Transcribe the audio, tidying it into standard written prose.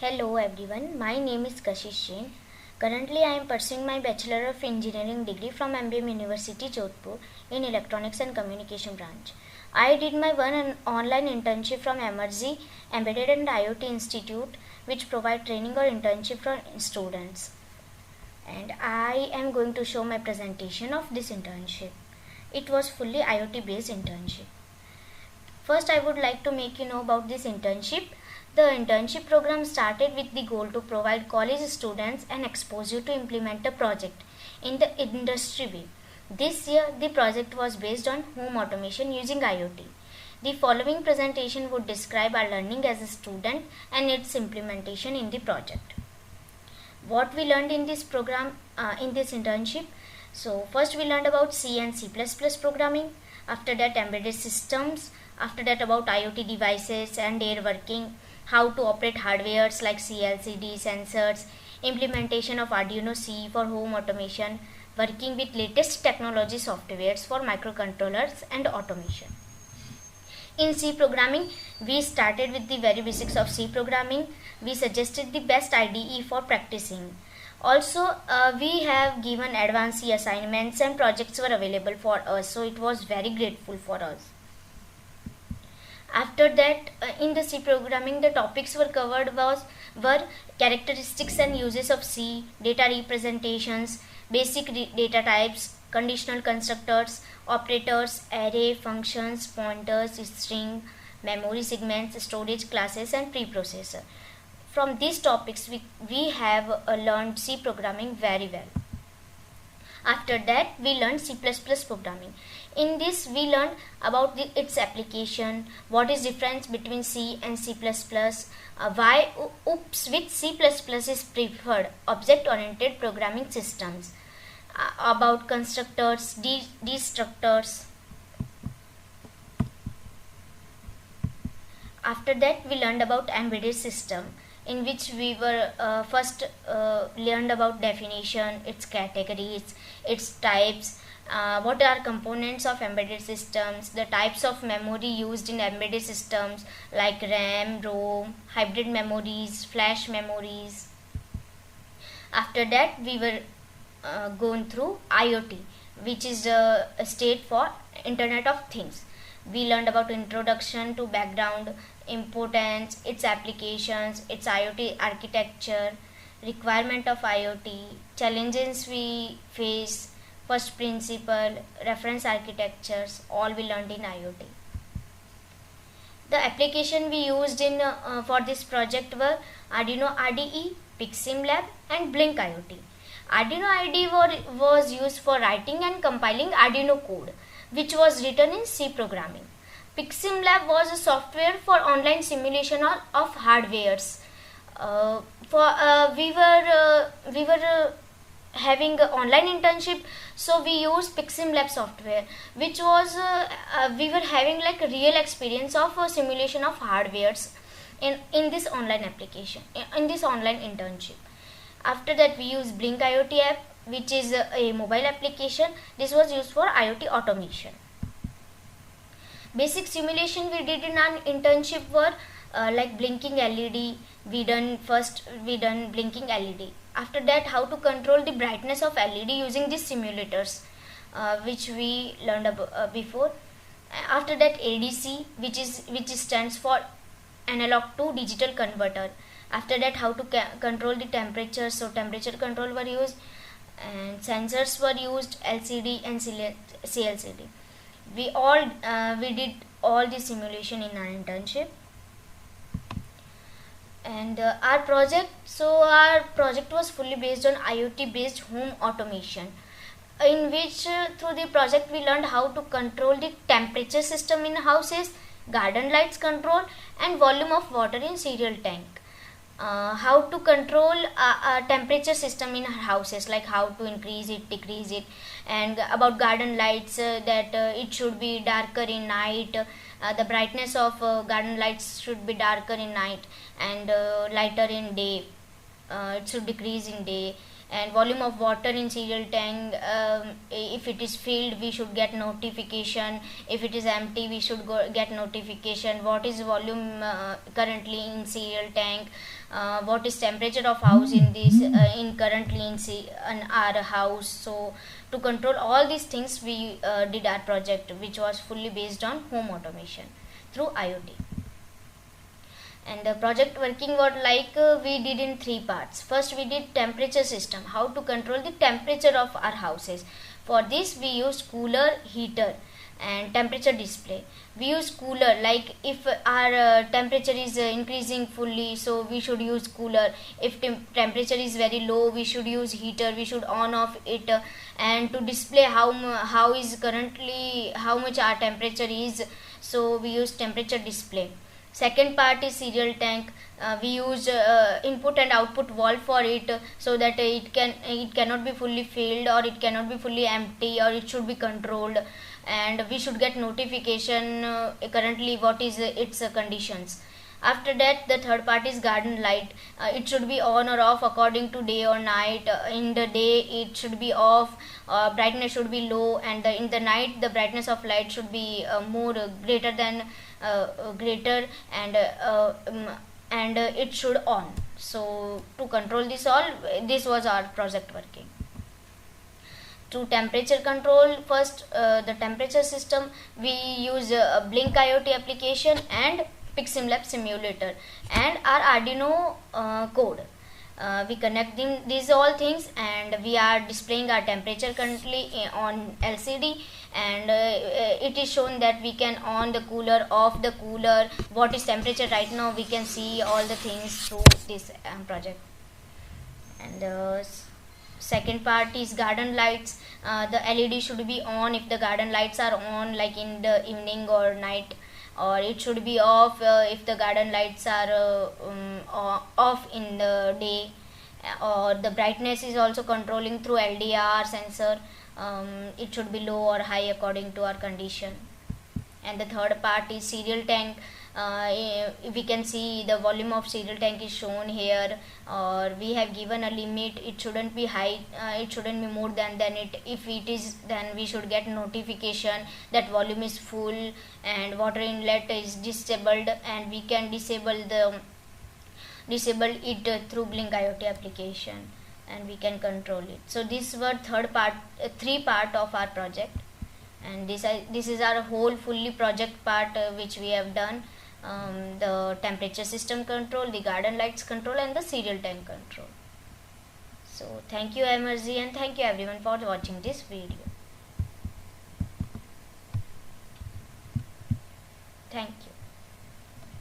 Hello everyone, my name is Kashish Jain. Currently I am pursuing my Bachelor of Engineering degree from MBM University Jodhpur in Electronics and Communication branch. I did my online internship from EMERTXE Embedded and IoT Institute, which provide training or internship for students. And I am going to show my presentation of this internship. It was fully IoT based internship. First, I would like to make you know about this internship. The internship program started with the goal to provide college students an exposure to implement a project in the industry way. This year, the project was based on home automation using IoT. The following presentation would describe our learning as a student and its implementation in the project. What we learned in this program, in this internship. So, first we learned about C and C++ programming. After that, embedded systems. After that, about IoT devices and their working, how to operate hardwares like CLCD sensors, implementation of Arduino C for home automation, working with latest technology softwares for microcontrollers and automation. In C programming, we started with the very basics of C programming. We suggested the best IDE for practicing. Also, we have given advanced C assignments and projects were available for us, so it was very grateful for us. After that, in the C programming, the topics were covered were characteristics and uses of C, data representations, basic data types, conditional constructors, operators, array, functions, pointers, string, memory segments, storage classes, and preprocessor. From these topics, we have learned C programming very well. After that, we learned C++ programming. In this, we learned about its application, what is difference between C and C++, why which C++ is preferred, object-oriented programming systems, about constructors, destructors. After that, we learned about embedded system, in which we were first learned about definition, its categories, its types, what are components of embedded systems, the types of memory used in embedded systems like RAM, ROM, hybrid memories, flash memories. After that, we were going through IoT, which is a state for Internet of Things. We learned about introduction to background, importance, its applications, its IoT architecture, requirement of IoT, challenges we face, first principle, reference architectures, all we learned in IoT. The application we used in for this project were Arduino IDE, PixSimLab, and Blynk IoT. Arduino IDE was used for writing and compiling Arduino code, which was written in C programming. PixSimLab was a software for online simulation of hardwares. We were having an online internship, so we used PixSimLab software, which was we were having like a real experience of simulation of hardwares in this online application, in this online internship. After that, we used Blynk IoT app, which is a mobile application. This was used for IoT automation. Basic simulation we did in our internship were like blinking LED. We done blinking LED. After that, how to control the brightness of LED using these simulators, which we learned before. After that, ADC, which stands for analog to digital converter. After that, how to control the temperature. So temperature control were used, and sensors were used, LCD and CLCD. We did all the simulation in our internship. And our project was fully based on IoT based home automation, in which through the project we learned how to control the temperature system in houses, garden lights control, and volume of water in cereal tank. How to control a temperature system in houses, like how to increase it, decrease it, and about garden lights, that it should be darker in night, the brightness of garden lights should be darker in night and lighter in day, it should decrease in day. and volume of water in cereal tank. If it is filled, we should get notification. If it is empty, we should get notification. What is volume currently in cereal tank? What is temperature of house in this in currently in our house? So to control all these things, we did our project, which was fully based on home automation through IoT. And the project working was like we did in 3 parts. First, we did temperature system, how to control the temperature of our houses. For this, we used cooler, heater, and temperature display. We use cooler, like if our temperature is increasing fully, so we should use cooler. If temperature is very low, we should use heater. We should on off it, and to display how is currently how much our temperature is, so we use temperature display. Second part is cereal tank. We use input and output valve for it, so that it cannot be fully filled, or it cannot be fully empty, or it should be controlled, and we should get notification currently what is its conditions. After that, the third part is garden light. It should be on or off according to day or night. In the day, it should be off, brightness should be low, and in the night, the brightness of light should be more greater than greater, and it should on. So to control this all, this was our project working. To temperature control, first the temperature system, we use a Blynk IoT application and PixSimLab simulator and our Arduino code. We connect these all things, and we are displaying our temperature currently on LCD, and it is shown that we can on the cooler, off the cooler, what is temperature right now, we can see all the things through this project. And the second part is garden lights. The LED should be on if the garden lights are on, like in the evening or night, or it should be off if the garden lights are off in the day, or the brightness is also controlling through LDR sensor. It should be low or high according to our condition. And the third part is cereal tank. We can see the volume of cereal tank is shown here, or we have given a limit. It shouldn't be high, it shouldn't be more than it. If it is, then we should get notification that volume is full and water inlet is disabled, and we can disable it through Blynk IoT application, and we can control it. So these were three part of our project, and this is our whole fully project part which we have done. The temperature system control, the garden lights control, and the cereal tank control. So thank you EMERTXE, and thank you everyone for watching this video. Thank you.